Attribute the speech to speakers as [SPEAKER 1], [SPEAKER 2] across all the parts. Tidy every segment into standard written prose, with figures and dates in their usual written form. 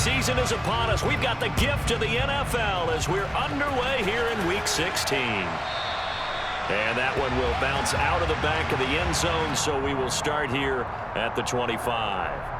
[SPEAKER 1] season is upon us. We've got the gift of the NFL as we're underway here in Week 16. And that one will bounce out of the back of the end zone, so we will start here at the 25.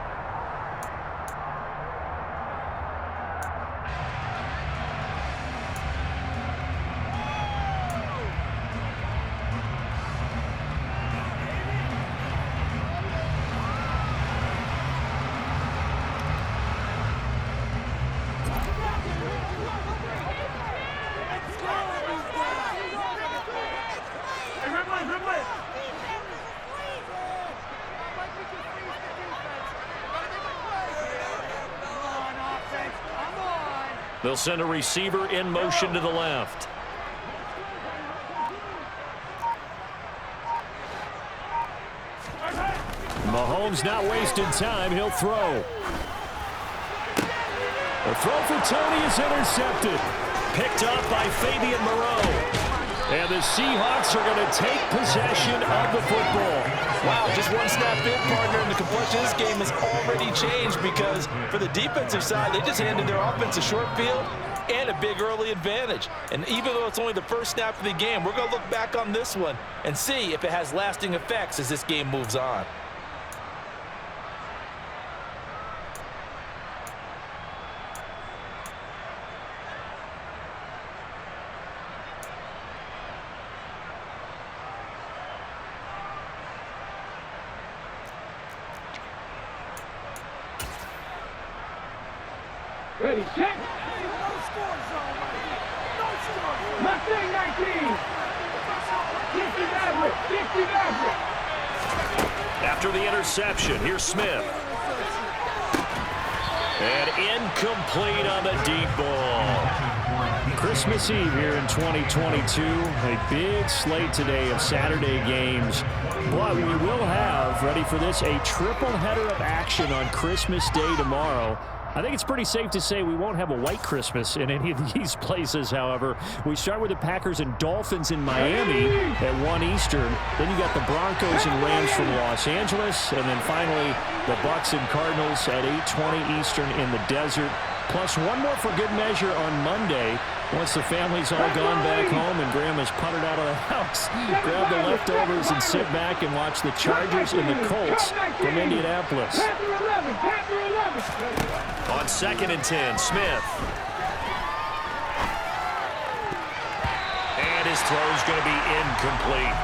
[SPEAKER 1] They'll send a receiver in motion to the left. Mahomes not wasting time. He'll throw. The throw for Tony is intercepted. Picked up by Fabian Moreau. And the Seahawks are going to take possession of the football.
[SPEAKER 2] Wow, just one snap in, partner, and the complexion of this game has already changed because for the defensive side, they just handed their offense a short field and a big early advantage. And even though it's only the first snap of the game, we're going to look back on this one and see if it has lasting effects as this game moves on.
[SPEAKER 3] Ready, check. Mustang 19. 50 average. 50 average.
[SPEAKER 1] After the interception, here's Smith. And incomplete on the deep ball.
[SPEAKER 4] Christmas Eve here in 2022. A big slate today of Saturday games. But we will have, ready for this, a triple header of action on Christmas Day tomorrow. I think it's pretty safe to say we won't have a white Christmas in any of these places, however. We start with the Packers and Dolphins in Miami at 1 Eastern. Then you got the Broncos and Rams from Los Angeles. And then finally, the Bucs and Cardinals at 8:20 Eastern in the desert. Plus one more for good measure on Monday. Once the family's all gone back home and Grandma's puttered out of the house, grab the leftovers and sit back and watch the Chargers and the Colts from Indianapolis.
[SPEAKER 1] On 2nd and 10, Smith. And his throw's going to be incomplete.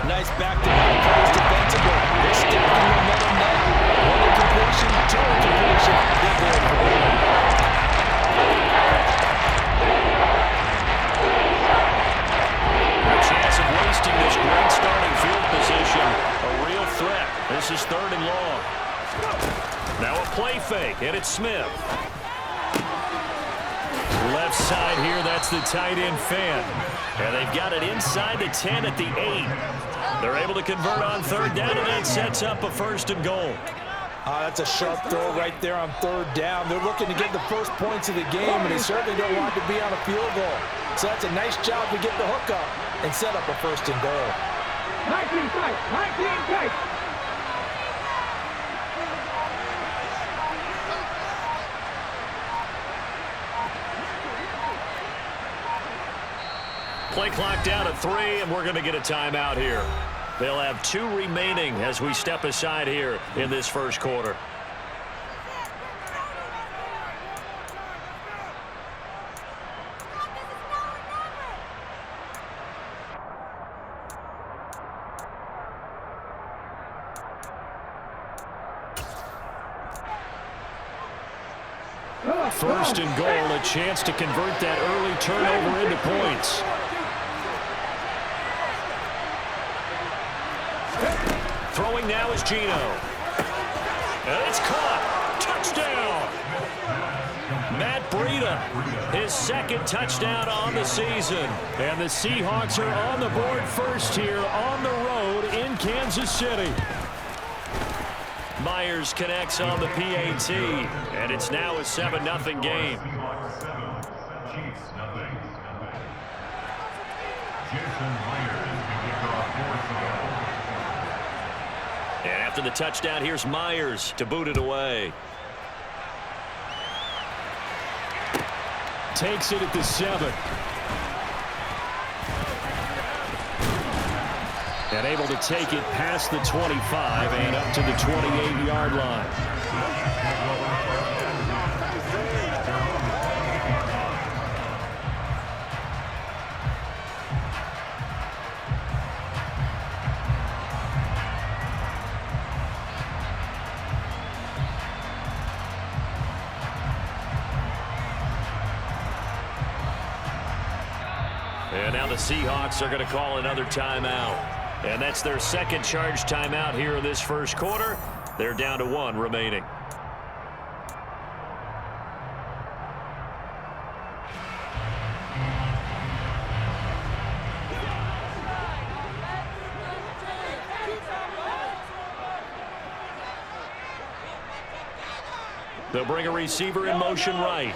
[SPEAKER 2] Nice back-to-back plays defensively. They're stacking momentum now. One incompletion, two incompletion. They're going for it.
[SPEAKER 1] Chance of wasting this great starting field position. A real threat. This is 3rd and long. Now a play fake, and it's Smith. Left side here, that's the tight end fan. And they've got it inside the 10 at the 8. They're able to convert on 3rd down, and that sets up a 1st and goal.
[SPEAKER 2] That's a sharp throw right there on 3rd down. They're looking to get the first points of the game, and they certainly don't want to be on a field goal. So that's a nice job to get the hook up and set up a 1st and goal.
[SPEAKER 3] 19 tight, 19 tight.
[SPEAKER 1] Play clock down to 3, and we're going to get a timeout here. They'll have 2 remaining as we step aside here in this first quarter. First and goal, a chance to convert that early turnover into points. Throwing now is Geno. And it's caught. Touchdown. Matt Breida, his 2nd touchdown on the season. And the Seahawks are on the board first here on the road in Kansas City. Myers connects on the PAT, and it's now a 7-0 game. And after the touchdown, here's Myers to boot it away.
[SPEAKER 4] takes it at the 7. And able to take it past the 25 and up to the 28-yard line.
[SPEAKER 1] And now the Seahawks are going to call another timeout. And that's their second charge timeout here in this first quarter. They're down to 1 remaining. They'll bring a receiver in motion right.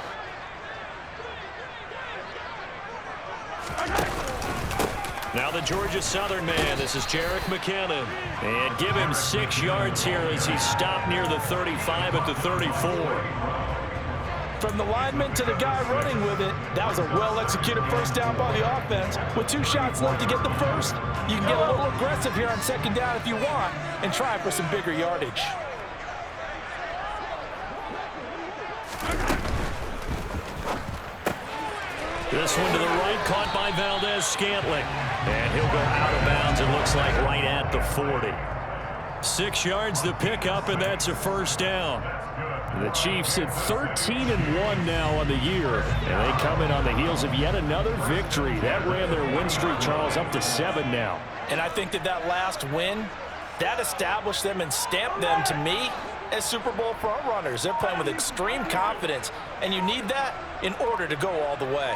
[SPEAKER 1] Now the Georgia Southern man, this is Jerick McKinnon. And give him 6 yards here as he stopped near the 35 at the 34.
[SPEAKER 2] From the lineman to the guy running with it, that was a well-executed first down by the offense. With 2 shots left to get the first, you can get a little aggressive here on second down if you want and try for some bigger yardage.
[SPEAKER 1] This one to the right, caught by Valdez-Scantling. And he'll go out of bounds, it looks like, right at the 40. 6 yards the pickup, and that's a first down.
[SPEAKER 4] The Chiefs at 13-1 now on the year. And they come in on the heels of yet another victory. That ran their win streak, Charles, up to 7 now.
[SPEAKER 2] And I think that last win, that established them and stamped them, to me, as Super Bowl front runners. They're playing with extreme confidence, and you need that in order to go all the way.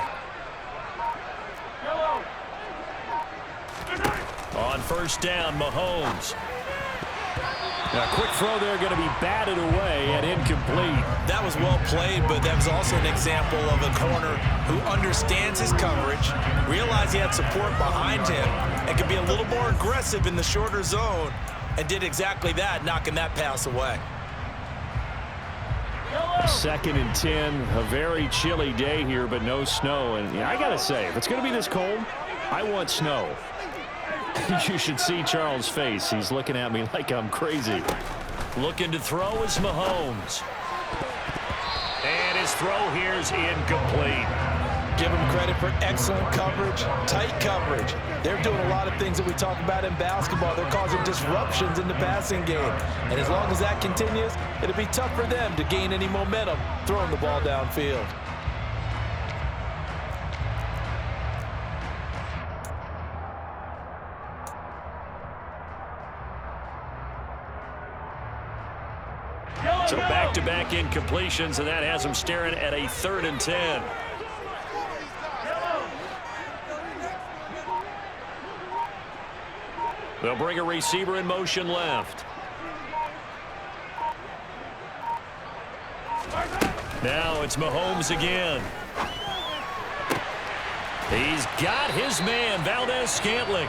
[SPEAKER 1] On first down, Mahomes.
[SPEAKER 4] Now, quick throw there, going to be batted away and incomplete.
[SPEAKER 5] That was well played, but that was also an example of a corner who understands his coverage, realized he had support behind him, and could be a little more aggressive in the shorter zone, and did exactly that, knocking that pass away.
[SPEAKER 4] 2nd and 10, a very chilly day here, but no snow. And I got to say, if it's going to be this cold, I want snow. You should see Charles' face. He's looking at me like I'm crazy.
[SPEAKER 1] Looking to throw is Mahomes. And his throw here is incomplete.
[SPEAKER 2] Give them credit for excellent coverage, tight coverage. They're doing a lot of things that we talk about in basketball. They're causing disruptions in the passing game. And as long as that continues, it'll be tough for them to gain any momentum throwing the ball downfield.
[SPEAKER 1] So back-to-back incompletions, and that has them staring at a 3rd and 10. They'll bring a receiver in motion left. Now it's Mahomes again. He's got his man, Valdez-Scantling.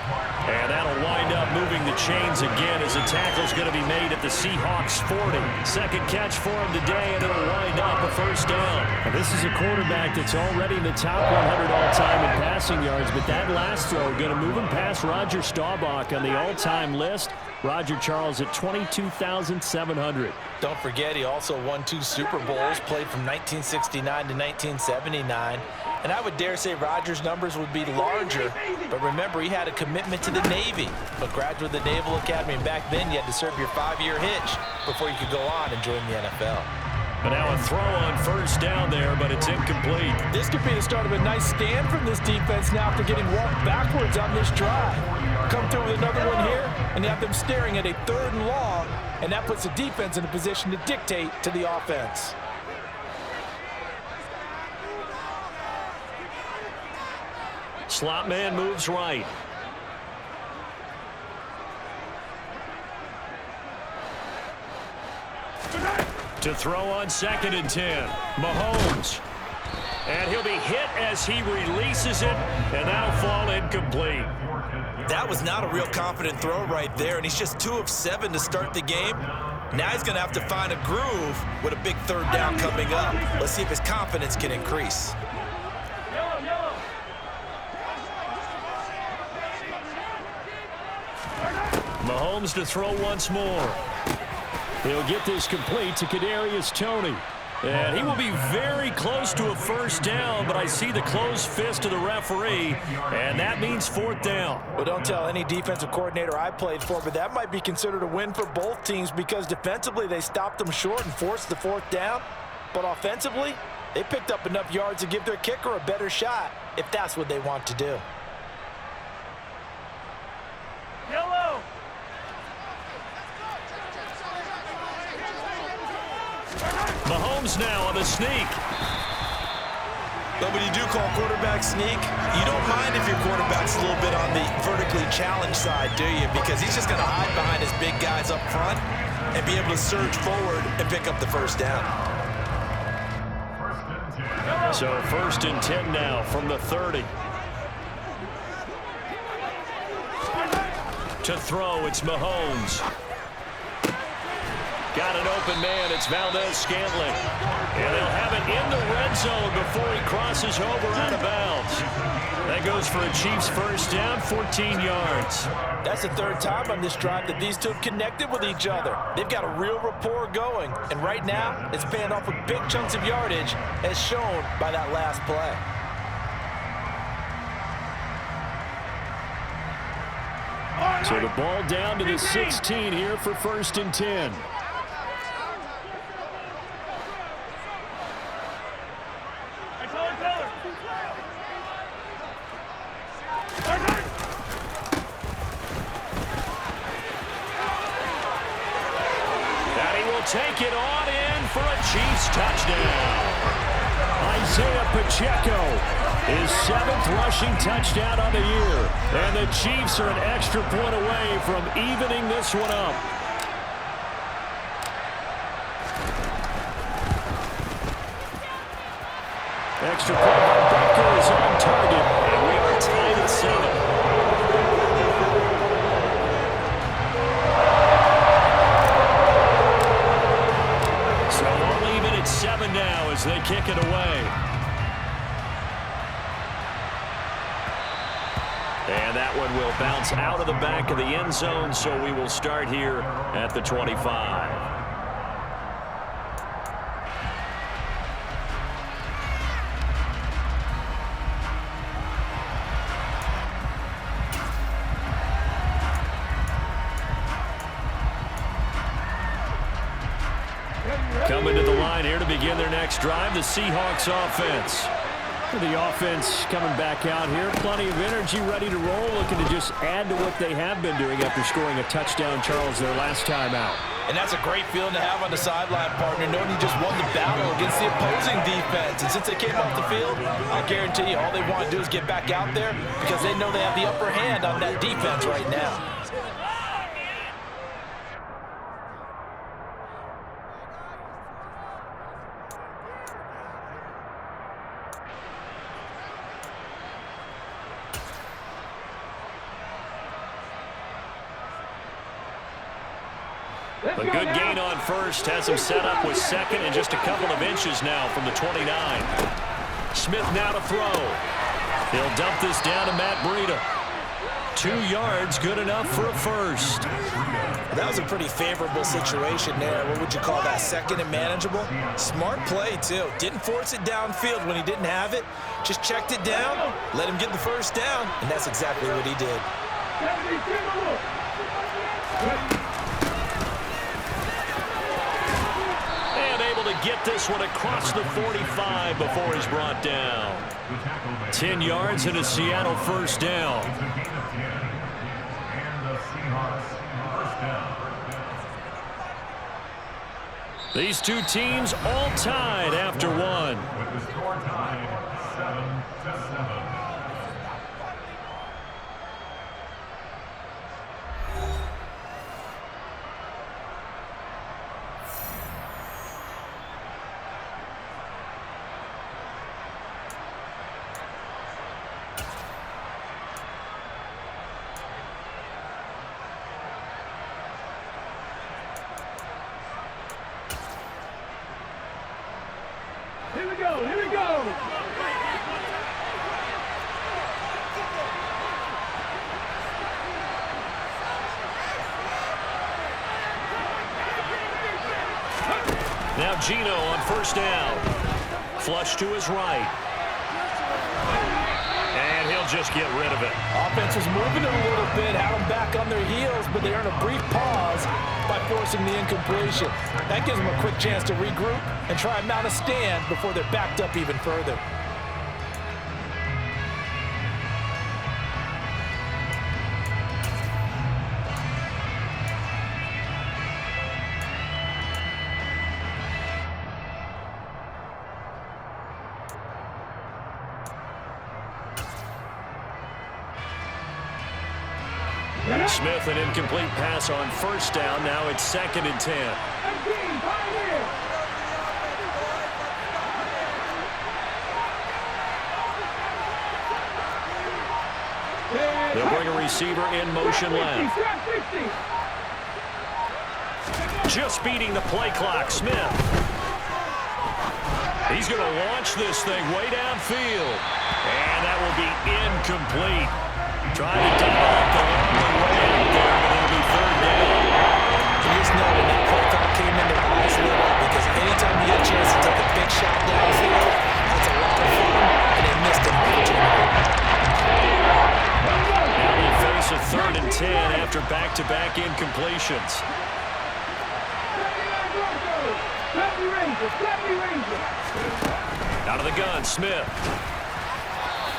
[SPEAKER 1] And that'll wind up moving the chains again as the tackle's going to be made at the Seahawks 40. Second catch for him today, and it'll wind up a first down.
[SPEAKER 4] Now, this is a quarterback that's already in the top 100 all-time in passing yards, but that last throw going to move him past Roger Staubach on the all-time list. Roger Charles at 22,700.
[SPEAKER 2] Don't forget, he also won 2 Super Bowls, played from 1969 to 1979. And I would dare say Rodgers' numbers would be larger, but remember, he had a commitment to the Navy, a graduate of the Naval Academy, and back then you had to serve your 5-year hitch before you could go on and join the NFL.
[SPEAKER 1] But now a throw on first down there, but it's incomplete.
[SPEAKER 2] This could be the start of a nice stand from this defense now after getting walked backwards on this drive. Come through with another one here, and you have them staring at a 3rd and long, and that puts the defense in a position to dictate to the offense.
[SPEAKER 1] Slot man moves right. To throw on 2nd and 10. Mahomes. And he'll be hit as he releases it, and that'll fall incomplete.
[SPEAKER 5] That was not a real confident throw right there, and he's just 2 of 7 to start the game. Now he's going to have to find a groove with a big 3rd down coming up. Let's see if his confidence can increase.
[SPEAKER 1] Mahomes to throw once more.
[SPEAKER 4] He'll get this complete to Kadarius Toney. And he will be very close to a first down, but I see the closed fist of the referee, and that means fourth down.
[SPEAKER 2] Well, don't tell any defensive coordinator I played for, but that might be considered a win for both teams because defensively they stopped them short and forced the fourth down. But offensively, they picked up enough yards to give their kicker a better shot if that's what they want to do.
[SPEAKER 3] Yellow.
[SPEAKER 1] Mahomes now on the sneak.
[SPEAKER 5] But when you do call quarterback sneak, you don't mind if your quarterback's a little bit on the vertically challenged side, do you? Because he's just going to hide behind his big guys up front and be able to surge forward and pick up the first down.
[SPEAKER 1] So 1st and 10 now from the 30. To throw, it's Mahomes. Got an open man, it's Valdez-Scantling. And they'll have it in the red zone before he crosses over out of bounds. That goes for a Chiefs first down, 14 yards.
[SPEAKER 2] That's the third time on this drive that these two have connected with each other. They've got a real rapport going, and right now it's paying off with big chunks of yardage as shown by that last play.
[SPEAKER 4] So the ball down to the 16 here for 1st and 10.
[SPEAKER 1] Take it on in for a Chiefs touchdown. Isaiah Pacheco, his 7th rushing touchdown on the year. And the Chiefs are an extra point away from evening this one up. Extra point by Baker is on target. And we are tied at 7. Now as they kick it away. And that one will bounce out of the back of the end zone, so we will start here at the 25. Coming to the line here to begin their next drive, the Seahawks offense. The offense coming back out here, plenty of energy, ready to roll, looking to just add to what they have been doing after scoring a touchdown, Charles, their last time out.
[SPEAKER 2] And that's a great feeling to have on the sideline, partner, knowing you just won the battle against the opposing defense. And since they came off the field, I guarantee you all they want to do is get back out there because they know they have the upper hand on that defense right now.
[SPEAKER 1] A good gain on first has him set up with 2nd and just a couple of inches now from the 29. Smith now to throw. He'll dump this down to Matt Breida. 2 yards, good enough for a first.
[SPEAKER 5] That was a pretty favorable situation there. What would you call that, 2nd and manageable? Smart play, too. Didn't force it downfield when he didn't have it. Just checked it down, let him get the first down, and that's exactly what he did.
[SPEAKER 1] To get this one across the 45 before he's brought down. 10 yards and a Seattle first down. These two teams all tied after one.
[SPEAKER 6] With the score tied 7-7.
[SPEAKER 3] Here we go, here we go.
[SPEAKER 1] Gino on first down. Flush to his right. And he'll just get rid of it.
[SPEAKER 2] Offense was moving it a little bit, had them back on their heels, but they earned a brief pause by forcing the incompletion. That gives them a quick chance to regroup and try and mount a stand before they're backed up even further.
[SPEAKER 1] Smith, an incomplete pass on first down. Now it's 2nd and 10. They'll bring a receiver in motion left. Just beating the play clock, Smith. He's going to launch this thing way downfield. And that will be incomplete. Trying to dial up the long way out there, but it'll be 3rd down.
[SPEAKER 5] You just know when that play call came in, their eyes lit up, because anytime you get a chance to take a big shot downfield, that's a lot of fun, and they missed an opportunity.
[SPEAKER 1] Now they face a 3rd and 10 after back-to-back incompletions. Out of the gun, Smith.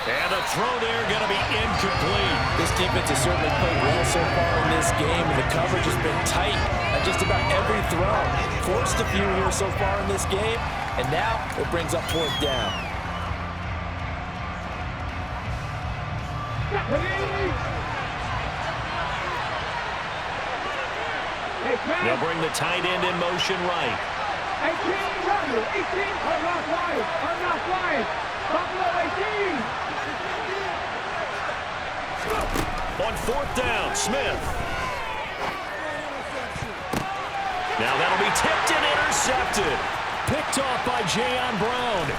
[SPEAKER 1] And the throw there going to be incomplete.
[SPEAKER 2] This defense has certainly played well so far in this game, and the coverage has been tight at just about every throw. Forced a few here so far in this game, and now it brings up 4th down.
[SPEAKER 1] They'll bring the tight end in motion right.
[SPEAKER 3] 18, I'm not flying. Buffalo 18.
[SPEAKER 1] On 4th down, Smith. Now that'll be tipped and intercepted.
[SPEAKER 4] Picked off by Jayon Brown.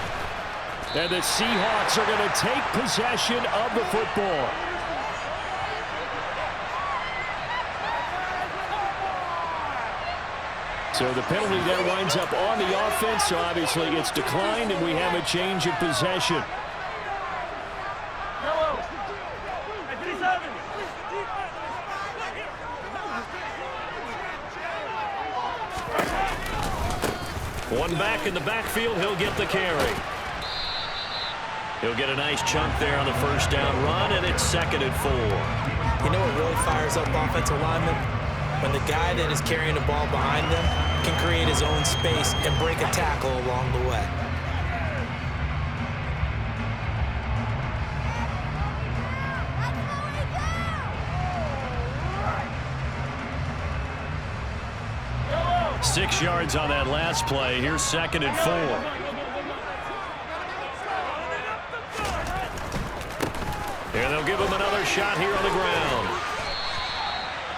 [SPEAKER 4] And the Seahawks are going to take possession of the football. So the penalty there winds up on the offense. So obviously it's declined, and we have a change of possession.
[SPEAKER 1] One back in the backfield, he'll get the carry. He'll get a nice chunk there on the first down run, and it's 2nd and 4.
[SPEAKER 5] You know what really fires up offensive linemen? When the guy that is carrying the ball behind them can create his own space and break a tackle along the way.
[SPEAKER 1] Six yards on that last play. Here's 2nd and 4. And they'll give him another shot here on the ground.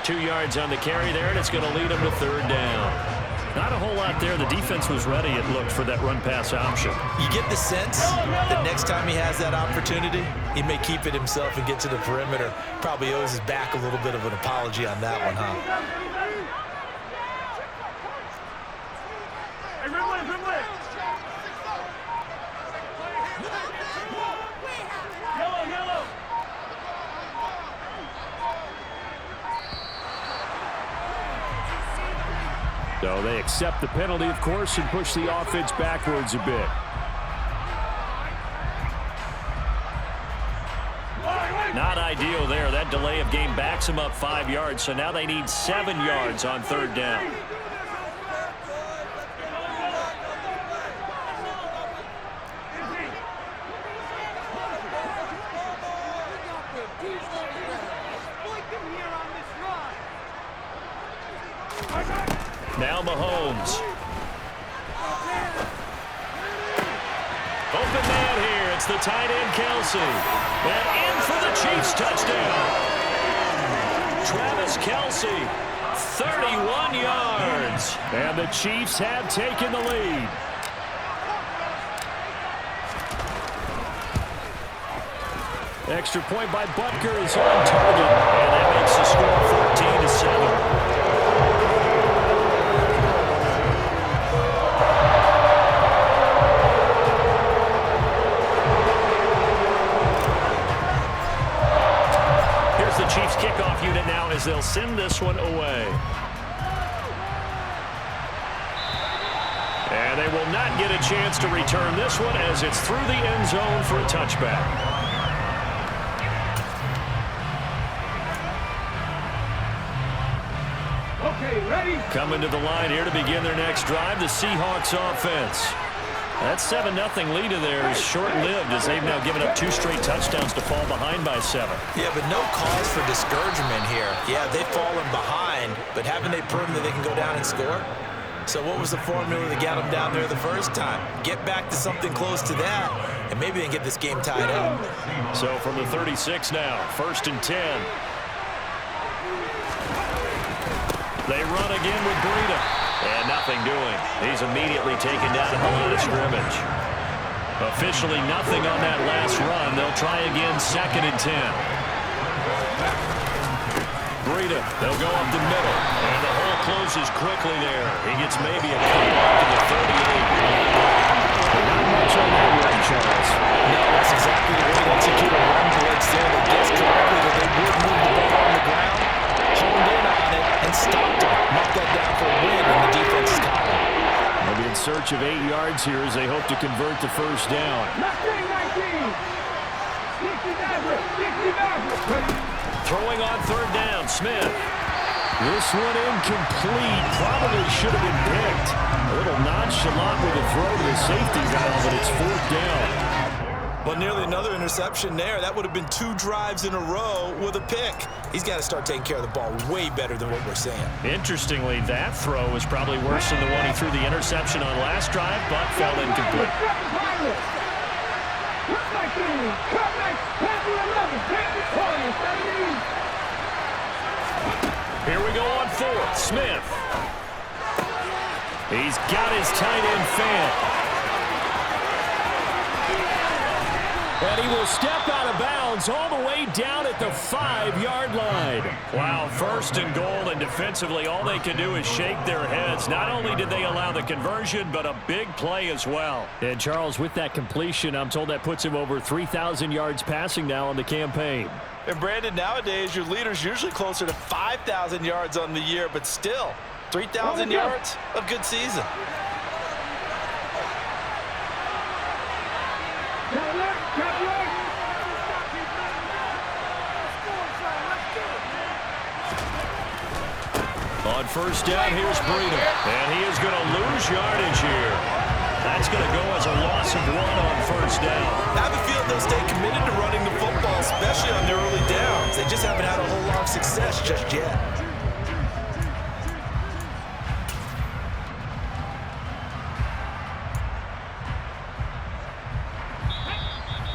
[SPEAKER 1] 2 yards on the carry there, and it's going to lead him to 3rd down.
[SPEAKER 4] Not a whole lot there. The defense was ready, it looked, for that run-pass option.
[SPEAKER 5] You get the sense that next time he has that opportunity, he may keep it himself and get to the perimeter. Probably owes his back a little bit of an apology on that one, huh?
[SPEAKER 4] So they accept the penalty, of course, and push the offense backwards a bit.
[SPEAKER 1] Not ideal there. That delay of game backs them up 5 yards, so now they need 7 yards on 3rd down. Now Mahomes. Open man here. It's the tight end, Kelsey. And in for the Chiefs touchdown. Travis Kelsey, 31 yards.
[SPEAKER 4] And the Chiefs have taken the lead. Extra point by Butker is on target.
[SPEAKER 1] And that makes the score 14-7. they'll send this one away. And they will not get a chance to return this one as it's through the end zone for a touchback.
[SPEAKER 3] Okay, ready?
[SPEAKER 1] Coming to the line here to begin their next drive, the Seahawks offense. That 7-0 lead of theirs is short-lived as they've now given up 2 straight touchdowns to fall behind by 7.
[SPEAKER 5] Yeah, but no cause for discouragement here. Yeah, they've fallen behind, but haven't they proven that they can go down and score? So what was the formula that got them down there the first time? Get back to something close to that, and maybe they can get this game tied up.
[SPEAKER 1] So from the 36 now, 1st and 10. They run again with Breida. And nothing doing. He's immediately taken down at the line of scrimmage. Officially nothing on that last run. They'll try again 2nd and 10. Breida, they'll go up the middle. And the hole closes quickly there. He gets maybe a couple up to the 38.
[SPEAKER 4] Not much on that run, Charles.
[SPEAKER 2] No, that's exactly the way to execute a run blitz there. They guessed correctly that they would move the ball on the ground, honed in on it, and stopped it. Knocked that down for a win in the defense's column.
[SPEAKER 4] They'll be in search of 8 yards here as they hope to convert the first down.
[SPEAKER 3] 19. 60
[SPEAKER 1] Throwing on 3rd down, Smith.
[SPEAKER 4] This one incomplete. Probably should have been picked. A little nonchalant with a throw to the safety valve, but it's 4th down.
[SPEAKER 5] Well, nearly another interception there. That would have been 2 drives in a row with a pick. He's got to start taking care of the ball way better than what we're seeing.
[SPEAKER 1] Interestingly, that throw was probably worse than the one he threw the interception on last drive, but fell incomplete. Here we go on 4th. Smith. He's got his tight end fan.
[SPEAKER 4] And he will step out of bounds all the way down at the 5-yard line.
[SPEAKER 1] Wow, 1st and goal, and defensively all they can do is shake their heads. Not only did they allow the conversion, but a big play as well.
[SPEAKER 4] And Charles, with that completion, I'm told that puts him over 3,000 yards passing now on the campaign.
[SPEAKER 2] And Brandon, nowadays your leader's usually closer to 5,000 yards on the year, but still, 3,000 yards, a good season.
[SPEAKER 1] On 1st down, here's Breida. And he is going to lose yardage here. That's going to go as a loss of 1 on 1st down.
[SPEAKER 5] I have a feeling they'll stay committed to running the football, especially on their early downs. They just haven't had a whole lot of success just yet.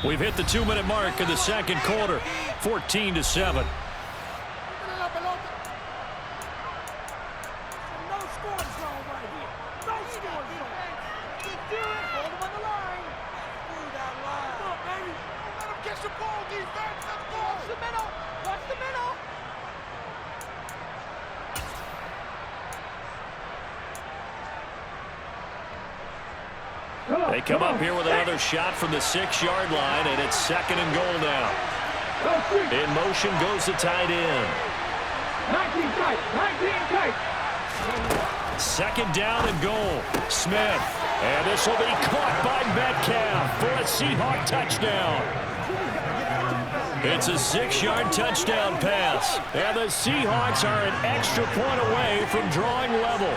[SPEAKER 1] We've hit the 2-minute mark in the 2nd quarter, 14-7. They come up here with another shot from the 6-yard line, and it's 2nd and goal now. In motion goes the tight end.
[SPEAKER 3] 19 tight. 19 tight.
[SPEAKER 1] 2nd down and goal. Smith. And this will be caught by Metcalf for a Seahawk touchdown. It's a 6-yard touchdown pass.
[SPEAKER 4] And the Seahawks are an extra point away from drawing level.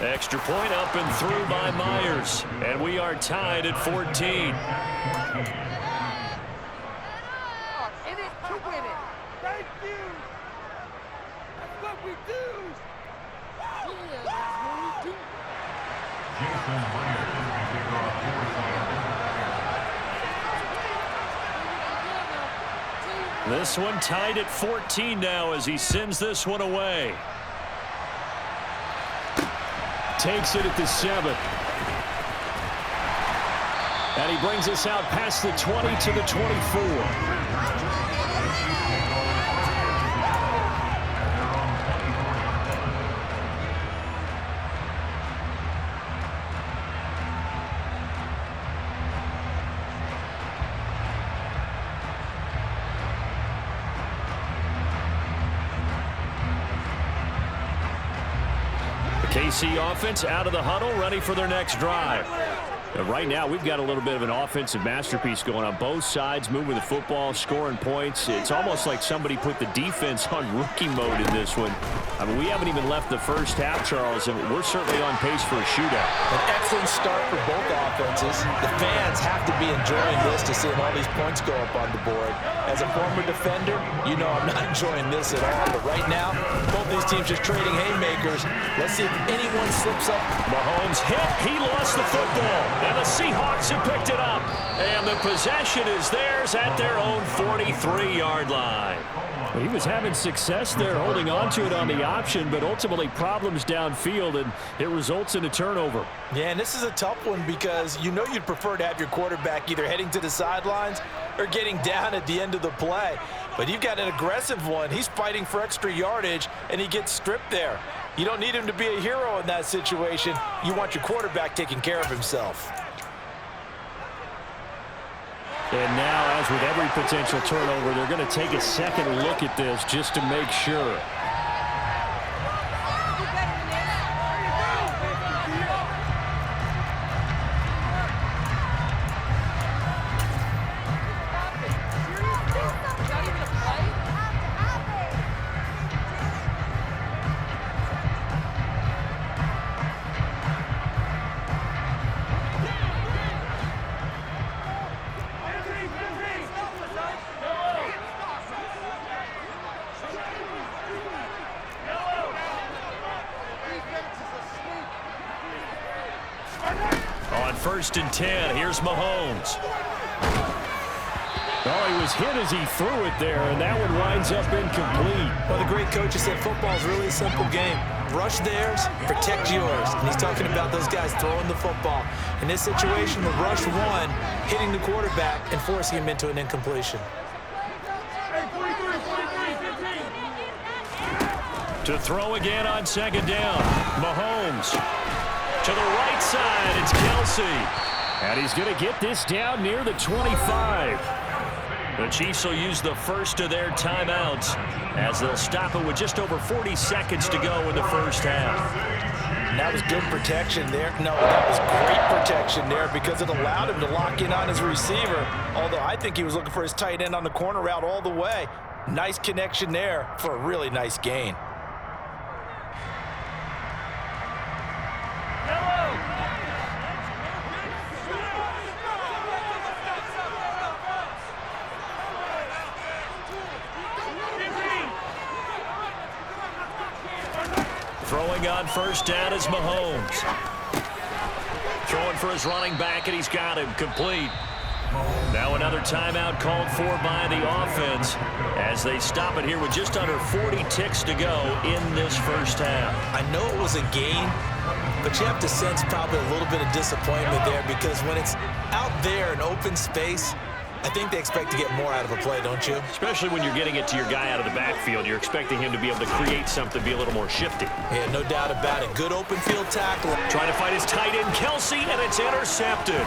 [SPEAKER 1] Extra point up and through by Myers. And we are tied at 14.
[SPEAKER 3] In it to win it. Thank you. That's what we do. Yeah, that's what we do.
[SPEAKER 6] Jason Wright will kick off 4
[SPEAKER 1] This one tied at 14 now as he sends this one away.
[SPEAKER 4] Takes it at the 7. And he brings us out past the 20 to the 24.
[SPEAKER 1] KC offense out of the huddle, ready for their next drive. Right now, we've got a little bit of an offensive masterpiece going on both sides, moving the football, scoring points. It's almost like somebody put the defense on rookie mode in this one. I mean, we haven't even left the first half, Charles, and we're certainly on pace for a shootout.
[SPEAKER 2] An excellent start for both offenses. The fans have to be enjoying this to see all these points go up on the board. As a former defender, you know I'm not enjoying this at all. But right now, both these teams just trading haymakers. Let's see if anyone slips up.
[SPEAKER 1] Mahomes hit. He lost the football. And the Seahawks have picked it up. And the possession is theirs at their own 43-yard line.
[SPEAKER 4] He was having success there holding on to it on the option, but ultimately problems downfield, and it results in a turnover.
[SPEAKER 2] Yeah, and this is a tough one because you know you'd prefer to have your quarterback either heading to the sidelines or getting down at the end of the play. But you've got an aggressive one. He's fighting for extra yardage, and he gets stripped there. You don't need him to be a hero in that situation. You want your quarterback taking care of himself.
[SPEAKER 4] And now, as with every potential turnover, they're going to take a second look at this just to make sure.
[SPEAKER 1] On 1st and 10, here's Mahomes.
[SPEAKER 4] Oh, he was hit as he threw it there, and that one winds up incomplete.
[SPEAKER 5] Well, the great coach has said football is really a simple game. Rush theirs, protect yours. And he's talking about those guys throwing the football. In this situation, the rush one, hitting the quarterback and forcing him into an incompletion.
[SPEAKER 1] To throw again on 2nd down. Mahomes. To the right side, it's Kelsey.
[SPEAKER 4] And he's going to get this down near the 25.
[SPEAKER 1] The Chiefs will use the first of their timeouts as they'll stop it with just over 40 seconds to go in the first half.
[SPEAKER 2] And that was good protection there. No, that was great protection there because it allowed him to lock in on his receiver, although I think he was looking for his tight end on the corner route all the way. Nice connection there for a really nice gain.
[SPEAKER 1] Throwing on 1st down is Mahomes. Throwing for his running back, and he's got him complete. Now another timeout called for by the offense as they stop it here with just under 40 ticks to go in this first half.
[SPEAKER 5] I know it was a gain, but you have to sense probably a little bit of disappointment there because when it's out there in open space, I think they expect to get more out of a play, don't you?
[SPEAKER 1] Especially when you're getting it to your guy out of the backfield. You're expecting him to be able to create something, be a little more shifty.
[SPEAKER 5] Yeah, no doubt about it. Good open field tackle.
[SPEAKER 1] Trying to find his tight end, Kelsey, and it's intercepted.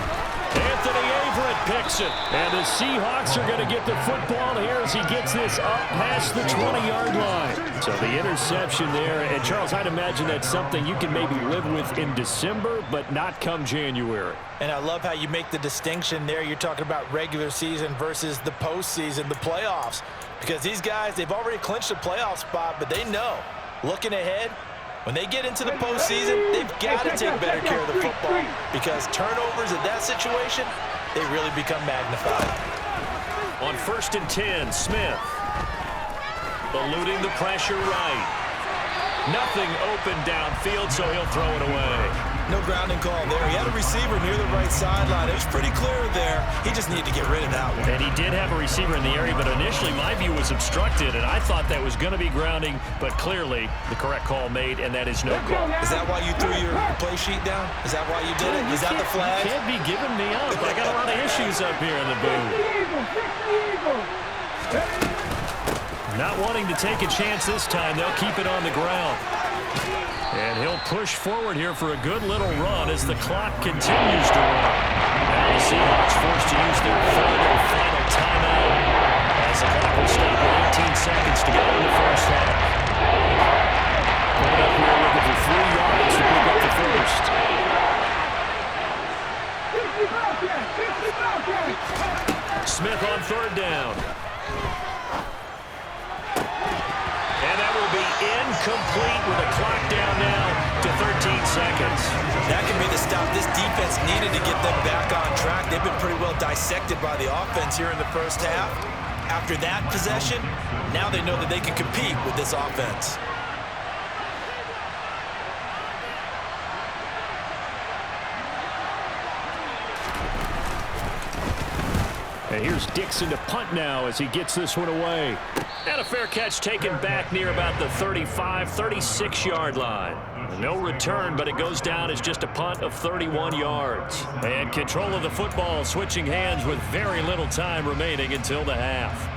[SPEAKER 1] Anthony Averett picks it.
[SPEAKER 4] And the Seahawks are going to get the football here as he gets this up past the 20-yard line. So the interception there. And, Charles, I'd imagine that's something you can maybe live with in December, but not come January.
[SPEAKER 2] And I love how you make the distinction there. You're talking about regular season versus the postseason, the playoffs. Because these guys, they've already clinched a playoff spot, but they know, looking ahead, when they get into the postseason, they've got to take better care of the football because turnovers in that situation, they really become magnified.
[SPEAKER 1] On 1st and 10, Smith. Eluding the pressure right. Nothing open downfield, so he'll throw it away.
[SPEAKER 5] No grounding call there. He had a receiver near the right sideline. It was pretty clear there. He just needed to get rid of that one.
[SPEAKER 1] And he did have a receiver in the area, but initially my view was obstructed, and I thought that was going to be grounding, but clearly the correct call made, and that is no call.
[SPEAKER 5] Is that why you threw your play sheet down? Is that why you did it? Is that the flag?
[SPEAKER 1] You can't be giving me up. I got a lot of issues up here in the booth. Not wanting to take a chance this time, they'll keep it on the ground. And he'll push forward here for a good little run as the clock continues to run. Now the Seahawks forced to use their 3rd and final timeout as the clock will stop with 18 seconds to go in the first half.
[SPEAKER 4] Coming up here looking for 3 yards to pick up the first.
[SPEAKER 1] Smith on third down. And that will be incomplete with a clock down now to 13 seconds.
[SPEAKER 5] That can be the stop this defense needed to get them back on track. They've been pretty well dissected by the offense here in the first half. After that possession, now they know that they can compete with this offense.
[SPEAKER 4] And here's Dixon to punt now as he gets this one away.
[SPEAKER 1] And a fair catch taken back near about the 35, 36-yard line. No return, but it goes down as just a punt of 31 yards. And control of the football switching hands with very little time remaining until the half.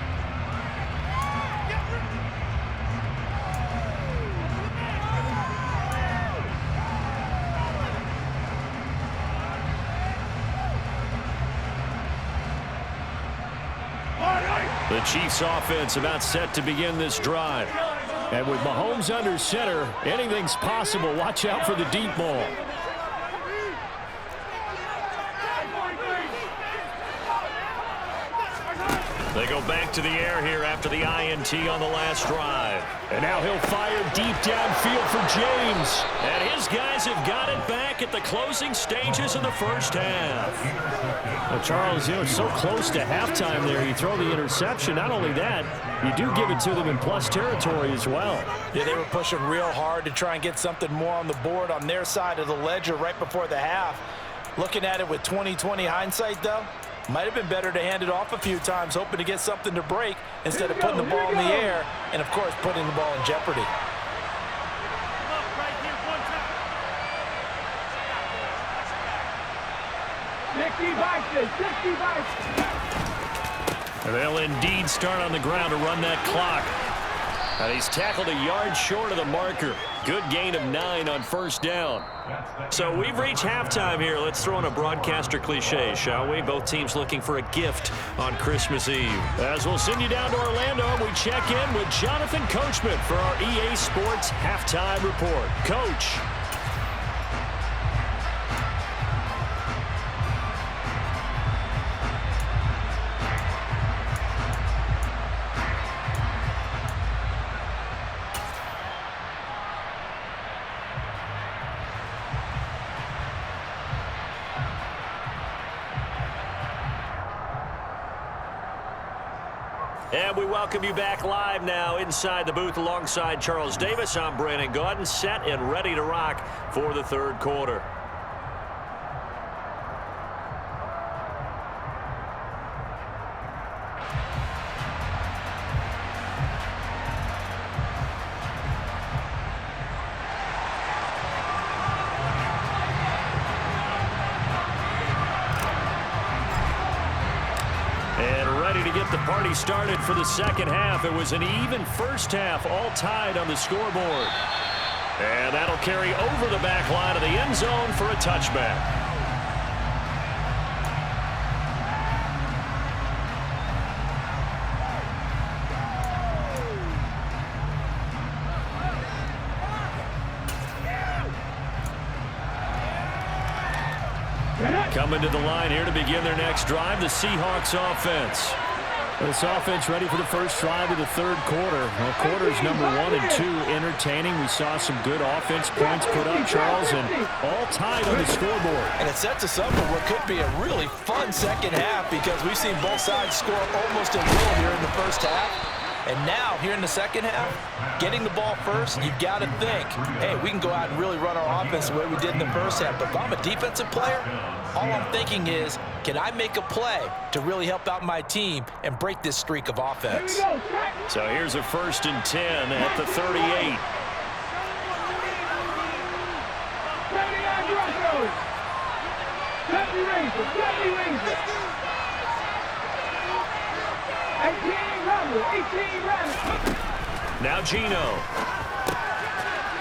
[SPEAKER 1] The Chiefs offense about set to begin this drive.
[SPEAKER 4] And with Mahomes under center, anything's possible. Watch out for the deep ball.
[SPEAKER 1] They go back to the air here after the INT on the last drive.
[SPEAKER 4] And now he'll fire deep downfield for James.
[SPEAKER 1] And his guys have got it back at the closing stages of the first half.
[SPEAKER 4] Well, Charles, it's so close to halftime there. You throw the interception. Not only that, you do give it to them in plus territory as well.
[SPEAKER 2] Yeah, they were pushing real hard to try and get something more on the board on their side of the ledger right before the half. Looking at it with 20/20 hindsight, though, might have been better to hand it off a few times, hoping to get something to break instead of putting the ball in the air and, of course, putting the ball in jeopardy.
[SPEAKER 1] They'll indeed start on the ground to run that clock. And he's tackled a yard short of the marker. Good gain of 9 on first down. So we've reached halftime here. Let's throw in a broadcaster cliche, shall we? Both teams looking for a gift on Christmas Eve. As we'll send you down to Orlando, we check in with Jonathan Coachman for our EA Sports Halftime Report. Coach. And we welcome you back live now inside the booth alongside Charles Davis. I'm Brandon Gaudin, set and ready to rock for the third quarter. The party started for the second half. It was an even first half, all tied on the scoreboard. And that'll carry over the back line of the end zone for a touchback. Coming to the line here to begin their next drive, the Seahawks offense.
[SPEAKER 4] This offense ready for the first drive of the third quarter. Well, quarters number 1 and 2 entertaining. We saw some good offense points put up, Charles, and all tied on the scoreboard.
[SPEAKER 2] And it sets us up for what could be a really fun second half because we've seen both sides score almost at will here in the first half. And now, here in the second half, getting the ball first, you've got to think, hey, we can go out and really run our offense the way we did in the first half. But if I'm a defensive player, all I'm thinking is, can I make a play to really help out my team and break this streak of offense?
[SPEAKER 1] So here's a 1st and 10 at the 38. Now Gino.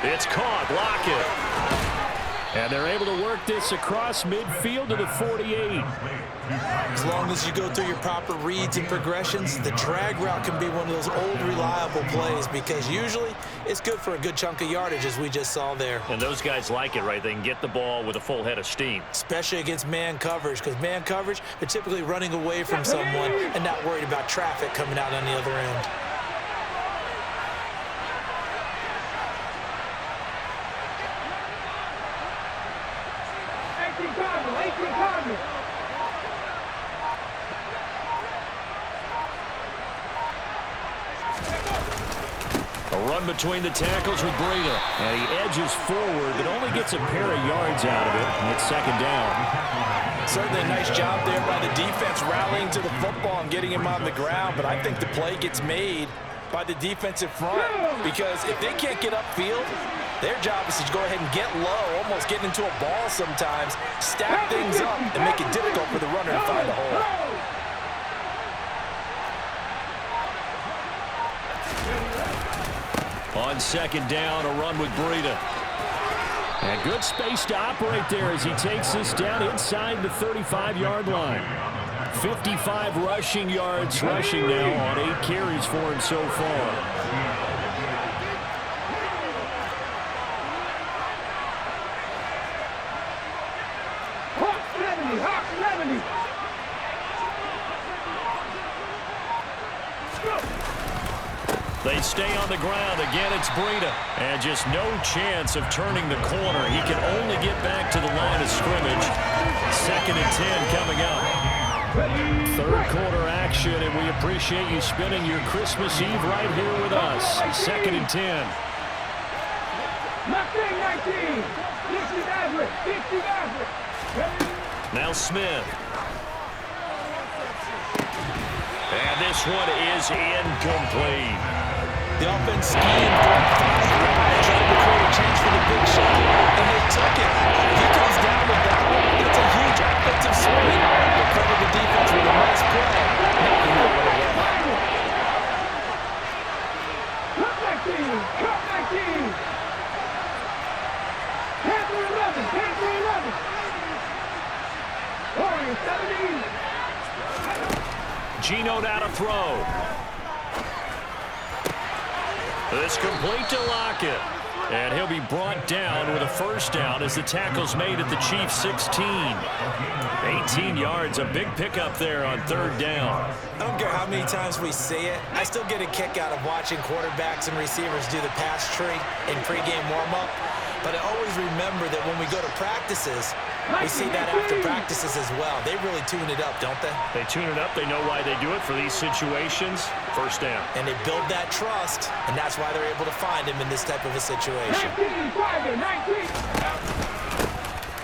[SPEAKER 1] It's caught. Lockett.
[SPEAKER 4] And they're able to work this across midfield to the 48.
[SPEAKER 5] As long as you go through your proper reads and progressions, the drag route can be one of those old reliable plays because usually it's good for a good chunk of yardage, as we just saw there.
[SPEAKER 1] And those guys like it, right? They can get the ball with a full head of steam.
[SPEAKER 5] Especially against man coverage, because man coverage, they're typically running away from someone and not worried about traffic coming out on the other end.
[SPEAKER 1] A run between the tackles with Breida. And he edges forward, but only gets a pair of yards out of it. And it's second down.
[SPEAKER 2] Certainly a nice job there by the defense rallying to the football and getting him on the ground. But I think the play gets made by the defensive front, because if they can't get upfield, their job is to go ahead and get low, almost get into a ball sometimes, stack things up, and make it difficult for the runner to find a hole.
[SPEAKER 1] On second down, a run with Breida. And good space to operate there as he takes this down inside the 35-yard line. 55 rushing yards rushing now on 8 carries for him so far.
[SPEAKER 3] Hawk 70.
[SPEAKER 1] They stay on the ground. Again, it's Breida. And just no chance of turning the corner. He can only get back to the line of scrimmage. 2nd and 10 coming up. Third quarter action, and we appreciate you spending your Christmas Eve right here with us. 2nd and 10. Now Smith. And this one is incomplete.
[SPEAKER 2] The offense schemed 5 wide, trying to create a chance for the big shot, and they took it. If he comes down with that one, that's a huge offensive swing. But credit the defense with a nice play. Nothing that went away.
[SPEAKER 3] Cut back team. Panther 11. Warriors 17.
[SPEAKER 1] Gino now to throw. It's complete to Lockett. And he'll be brought down with a first down as the tackle's made at the Chiefs' 16. 18 yards, a big pickup there on 3rd down.
[SPEAKER 5] I don't care how many times we say it, I still get a kick out of watching quarterbacks and receivers do the pass tree in pregame warm-up. But I always remember that when we go to practices, we see that after practices as well. They really tune it up, don't they?
[SPEAKER 1] They tune it up. They know why they do it for these situations. First down.
[SPEAKER 5] And they build that trust, and that's why they're able to find him in this type of a situation.
[SPEAKER 3] 19.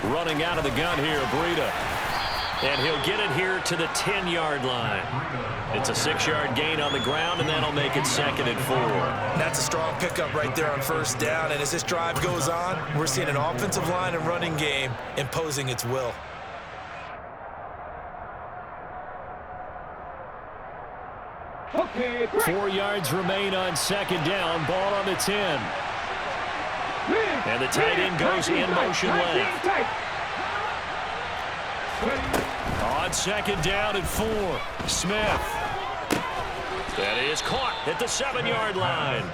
[SPEAKER 1] Running out of the gun here, Breida. And he'll get it here to the 10-yard line. It's a 6-yard gain on the ground, and that'll make it 2nd and 4.
[SPEAKER 5] That's a strong pickup right there on first down, and as this drive goes on, we're seeing an offensive line and running game imposing its will.
[SPEAKER 3] Okay.
[SPEAKER 1] 4 yards remain on 2nd down. Ball on the 10. And the tight end goes in motion left. On 2nd down and 4. Smith. That is caught at the 7-yard line.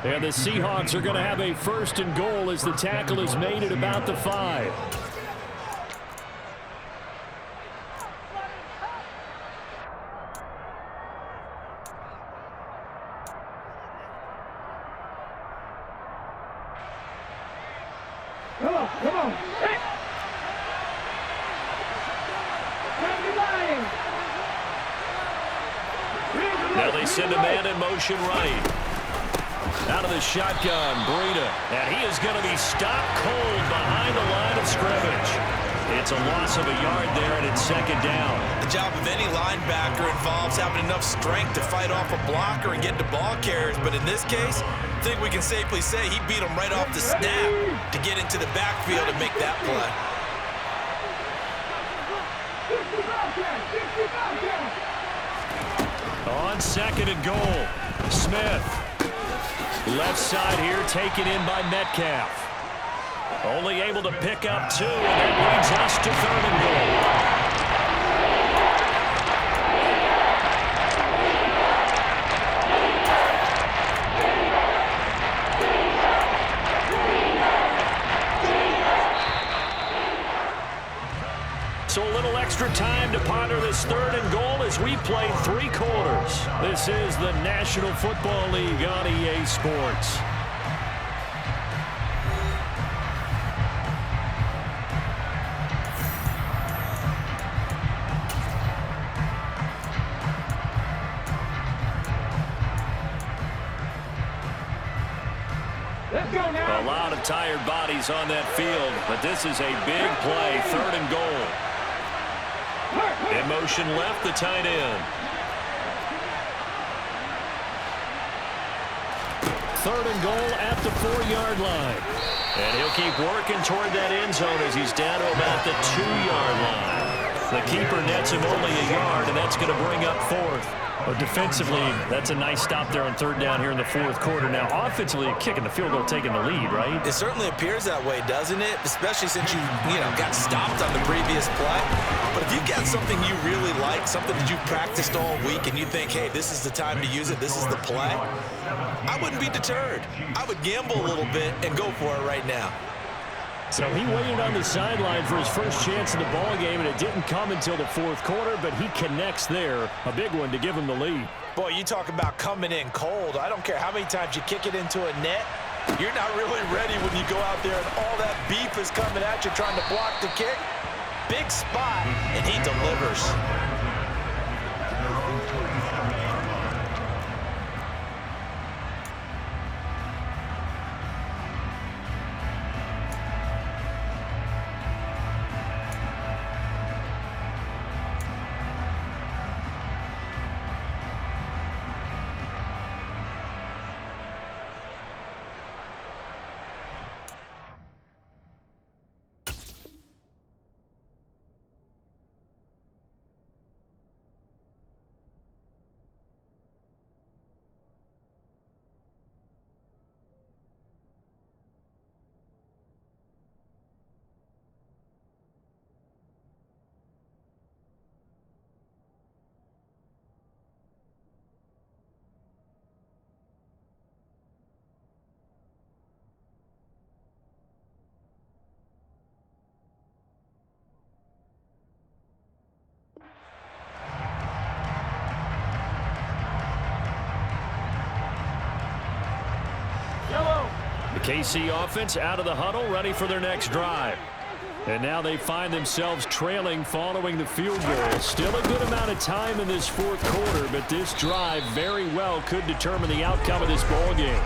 [SPEAKER 1] And the Seahawks are going to have a 1st and goal as the tackle is made at about the 5.
[SPEAKER 3] Come on.
[SPEAKER 1] Now they send a man in motion right. Out of the shotgun, Breida. And he is going to be stopped cold behind the line of scrimmage. It's a loss of a yard there, and it's 2nd down.
[SPEAKER 5] The job of any linebacker involves having enough strength to fight off a blocker and get to ball carriers. But in this case, I think we can safely say he beat him right off the snap to get into the backfield and make that play.
[SPEAKER 1] On 2nd and goal, Smith. Left side here taken in by Metcalf. Only able to pick up 2, and that leads us to 3rd and goal. So a little extra time to ponder this 3rd and goal as we play 3 quarters. This is the National Football League on EA Sports. A lot of tired bodies on that field, but this is a big play, 3rd and goal. In motion left, the tight end.
[SPEAKER 4] 3rd and goal at the 4-yard line.
[SPEAKER 1] And he'll keep working toward that end zone as he's down to about the 2-yard line. The keeper nets him only a yard, and that's going to bring up 4th.
[SPEAKER 4] But defensively, that's a nice stop there on 3rd down here in the 4th quarter. Now, offensively, kicking the field goal, taking the lead, right?
[SPEAKER 5] It certainly appears that way, doesn't it? Especially since you got stopped on the previous play. But if you got something you really like, something that you've practiced all week, and you think, hey, this is the time to use it, this is the play, I wouldn't be deterred. I would gamble a little bit and go for it right now.
[SPEAKER 4] So he waited on the sideline for his first chance in the ball game, and it didn't come until the 4th quarter, but he connects there. A big one to give him the lead.
[SPEAKER 2] Boy, you talk about coming in cold. I don't care how many times you kick it into a net. You're not really ready when you go out there and all that beef is coming at you trying to block the kick. Big spot, and he delivers.
[SPEAKER 4] KC offense out of the huddle, ready for their next drive. And now they find themselves trailing following the field goal. Still a good amount of time in this 4th quarter, but this drive very well could determine the outcome of this ball game.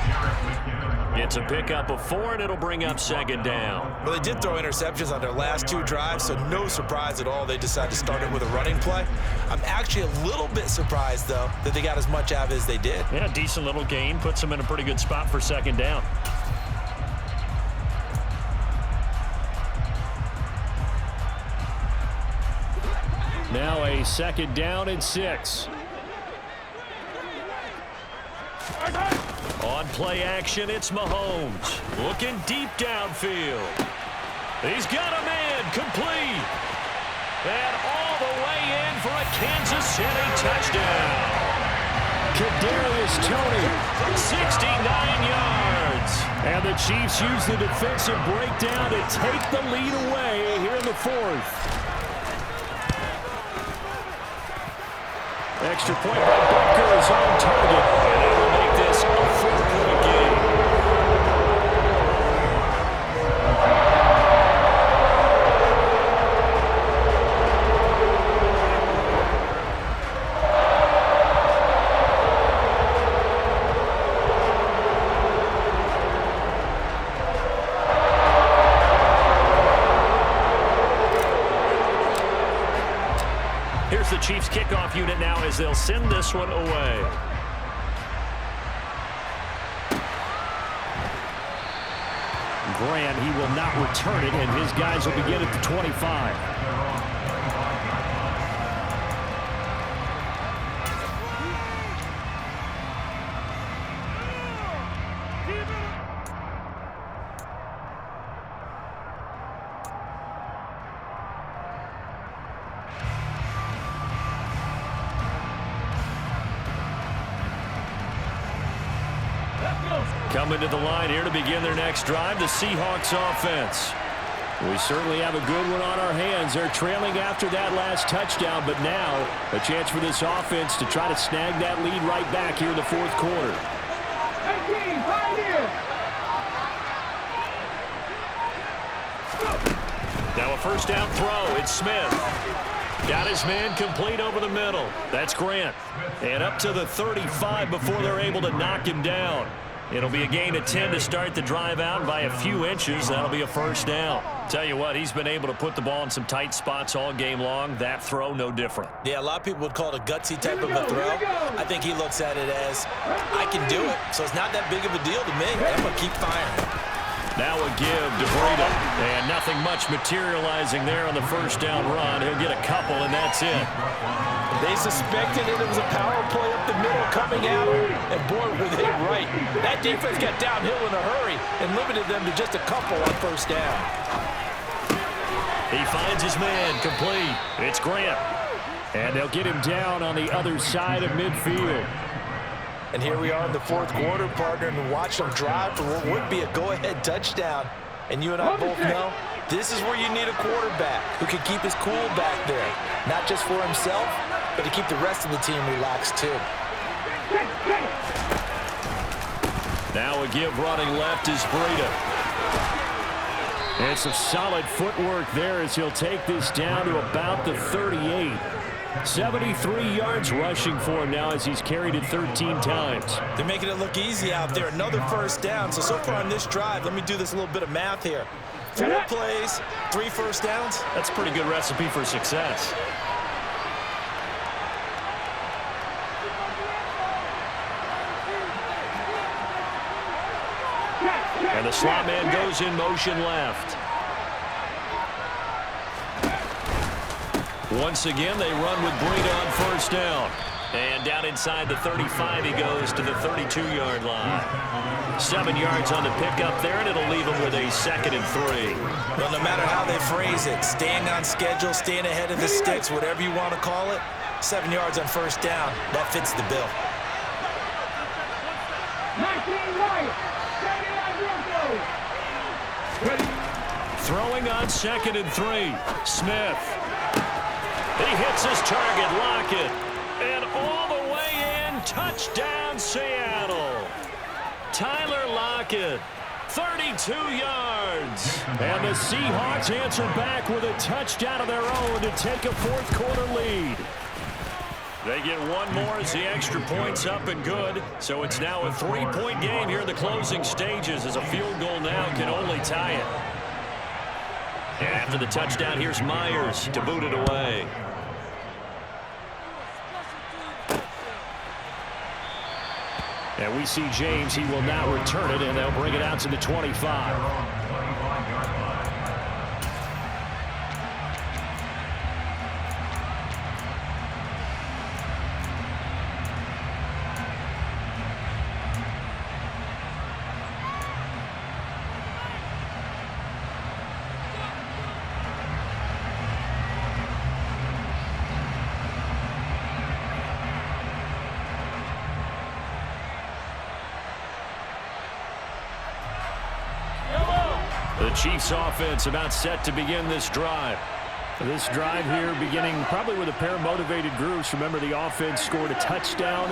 [SPEAKER 1] It's a pickup of 4, and it'll bring up 2nd down.
[SPEAKER 5] Well, they did throw interceptions on their last 2 drives, so no surprise at all they decided to start it with a running play. I'm actually a little bit surprised, though, that they got as much out of it as they did.
[SPEAKER 4] Yeah, decent little gain. Puts them in a pretty good spot for 2nd down. Now a 2nd down and 6.
[SPEAKER 1] On play action, it's Mahomes. Looking deep downfield. He's got a man complete. And all the way in for a Kansas City touchdown.
[SPEAKER 4] Kadarius Toney,
[SPEAKER 1] 69 yards.
[SPEAKER 4] and the Chiefs use the defensive breakdown to take the lead away here in the 4th. Extra point by Butker is on target, and they will make this a 4-point game. Here's the Chiefs kickoff unit now as they'll send this one away. Grant, he will not return it, and his guys will begin at the 25. Coming to the line here to begin their next drive, the Seahawks offense. We certainly have a good one on our hands. They're trailing after that last touchdown, but now a chance for this offense to try to snag that lead right back here in the fourth quarter.
[SPEAKER 1] Now a first down throw. It's Smith. Got his man complete over the middle. That's Grant. And up to the 35 before they're able to knock him down. It'll be a gain of 10 to start the drive out by a few inches. That'll be a first down. Tell you what, he's been able to put the ball in some tight spots all game long. That throw, no different.
[SPEAKER 5] Yeah, a lot of people would call it a gutsy type of a throw. I think he looks at it as, I can do it, so it's not that big of a deal to me. I'm going to keep firing.
[SPEAKER 1] Now a give to Breida. And nothing much materializing there on the first down run. He'll get a couple, and that's it.
[SPEAKER 2] They suspected it was a power play up the middle coming at them, and boy, were they right. That defense got downhill in a hurry and limited them to just a couple on first down.
[SPEAKER 1] He finds his man complete. It's Grant.
[SPEAKER 4] And they'll get him down on the other side of midfield.
[SPEAKER 2] And here we are in the fourth quarter, partner, and watch them drive for what would be a go-ahead touchdown. And you and I both know this is where you need a quarterback who can keep his cool back there, not just for himself, but to keep the rest of the team relaxed too.
[SPEAKER 1] Now a give running left is Breida.
[SPEAKER 4] And some solid footwork there as he'll take this down to about the 38. 73 yards rushing for him now as he's carried it 13 times.
[SPEAKER 5] They're making it look easy out there. Another first down. So far on this drive, let me do this little bit of math here. 4 plays, 3 first downs.
[SPEAKER 1] That's a pretty good recipe for success. And the slot man goes in motion left. Once again, they run with Breida on first down. And down inside the 35, he goes to the 32-yard line. 7 yards on the pickup there, and it'll leave him with a 2nd and 3.
[SPEAKER 5] Well, no matter how they phrase it, staying on schedule, staying ahead of the sticks, whatever you want to call it, 7 yards on first down, that fits the bill.
[SPEAKER 1] Throwing on 2nd and 3. Smith. He hits his target, Lockett. And all the way in, touchdown Seattle. Tyler Lockett, 32 yards.
[SPEAKER 4] And the Seahawks answer back with a touchdown of their own to take a fourth quarter lead.
[SPEAKER 1] They get one more as the extra point's up and good. So it's now a 3-point game here in the closing stages as a field goal now can only tie it. And after the touchdown, here's Myers to boot it away.
[SPEAKER 4] And we see James. He will now return it, and they'll bring it out to the 25.
[SPEAKER 1] The Chiefs offense about set to begin this drive.
[SPEAKER 4] This drive here beginning probably with a pair of motivated groups. Remember, the offense scored a touchdown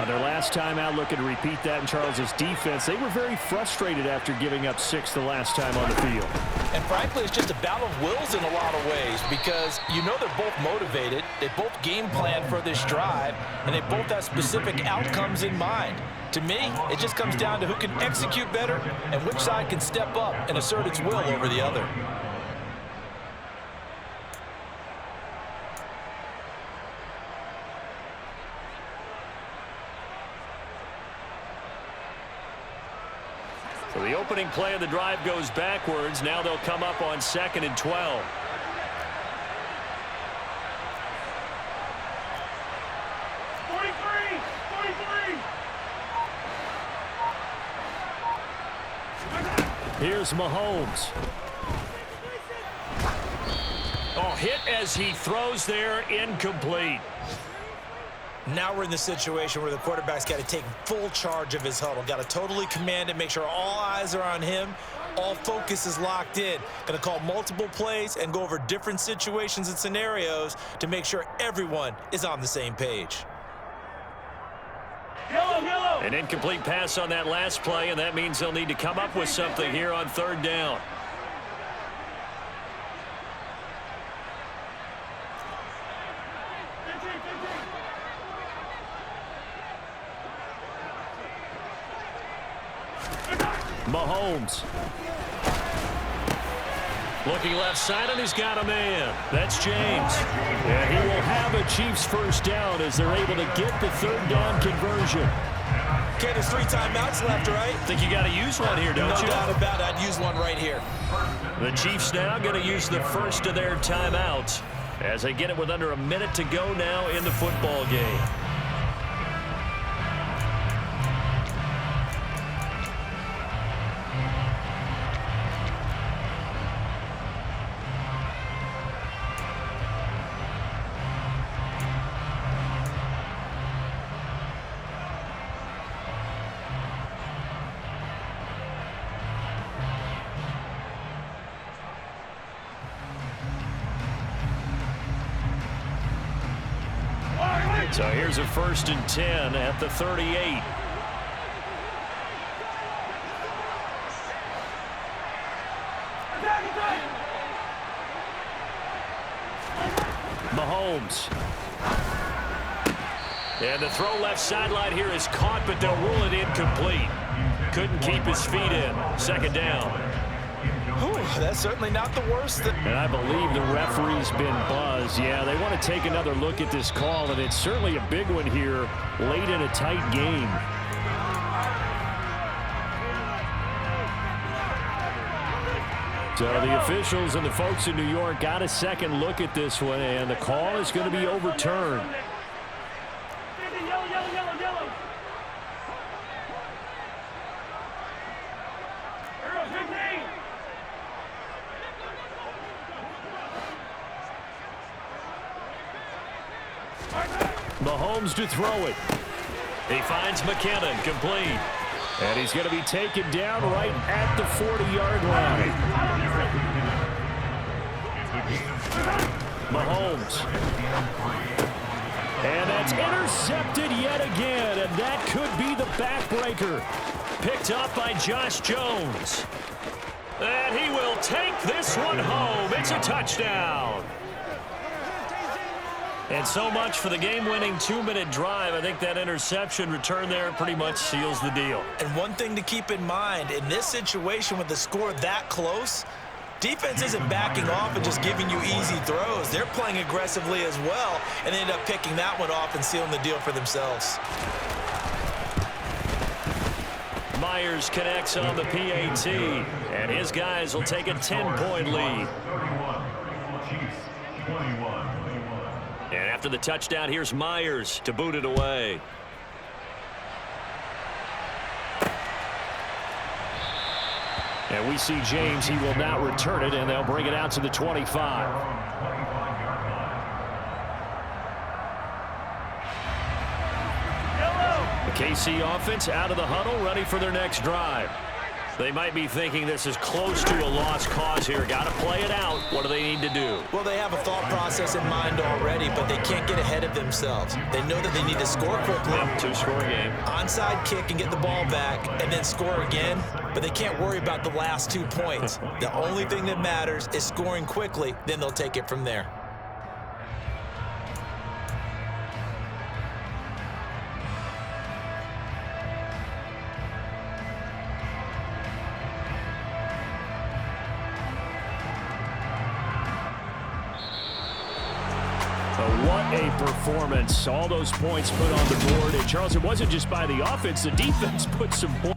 [SPEAKER 4] their last time out. Looking to repeat that in Charles's defense. They were very frustrated after giving up 6 the last time on the field.
[SPEAKER 2] And frankly, it's just a battle of wills in a lot of ways because you know they're both motivated. They both game plan for this drive, and they both have specific outcomes in mind. To me, it just comes down to who can execute better and which side can step up and assert its will over the other.
[SPEAKER 1] So the opening play of the drive goes backwards. Now they'll come up on 2nd and 12.
[SPEAKER 4] Here's Mahomes.
[SPEAKER 1] Oh, hit as he throws there, incomplete.
[SPEAKER 5] Now we're in the situation where the quarterback's got to take full charge of his huddle. Got to totally command it, make sure all eyes are on him. All focus is locked in. Going to call multiple plays and go over different situations and scenarios to make sure everyone is on the same page.
[SPEAKER 1] An incomplete pass on that last play, and that means they'll need to come up with something here on third down. Mahomes. Looking left side, and he's got a man. That's James. And he will have a Chiefs first down as they're able to get the third down conversion.
[SPEAKER 5] Okay, there's 3 timeouts left, right?
[SPEAKER 1] Think you got to use one here, don't you?
[SPEAKER 5] No doubt about it. I'd use one right here.
[SPEAKER 1] The Chiefs now going to use the first of their timeouts as they get it with under a minute to go now in the football game. So here's a 1st and 10 at the 38. Mahomes. And the throw left sideline here is caught, but they'll rule it incomplete. Couldn't keep his feet in. 2nd down.
[SPEAKER 2] Whew, that's certainly not the worst.
[SPEAKER 4] And I believe the referee's been buzzed. Yeah, they want to take another look at this call, and it's certainly a big one here late in a tight game. So the officials and the folks in New York got a second look at this one, and the call is going to be overturned. Mahomes to throw it.
[SPEAKER 1] He finds McKinnon, complete.
[SPEAKER 4] And he's going to be taken down right at the 40-yard line. Mahomes. And that's intercepted yet again, and that could be the backbreaker.
[SPEAKER 1] Picked up by Josh Jones. And he will take this one home. It's a touchdown. And so much for the game-winning 2-minute drive. I think that interception return there pretty much seals the deal.
[SPEAKER 5] And one thing to keep in mind, in this situation with the score that close, defense isn't backing off and just giving you easy throws. They're playing aggressively as well, and they end up picking that one off and sealing the deal for themselves.
[SPEAKER 1] Myers connects on the PAT, and his guys will take a 10-point lead.
[SPEAKER 6] 31. Chiefs, 21.
[SPEAKER 1] And after the touchdown, here's Myers to boot it away.
[SPEAKER 4] And we see James. He will not return it, and they'll bring it out to the 25. The KC offense out of the huddle, ready for their next drive. They might be thinking this is close to a lost cause here. Got to play it out. What do they need to do?
[SPEAKER 5] Well, they have a thought process in mind already, but they can't get ahead of themselves. They know that they need to score quickly.
[SPEAKER 1] Two-score game.
[SPEAKER 5] Onside kick and get the ball back and then score again, but they can't worry about the last 2 points. The only thing that matters is scoring quickly, then they'll take it from there.
[SPEAKER 4] What a performance. All those points put on the board. And, Charles, it wasn't just by the offense. The defense put some points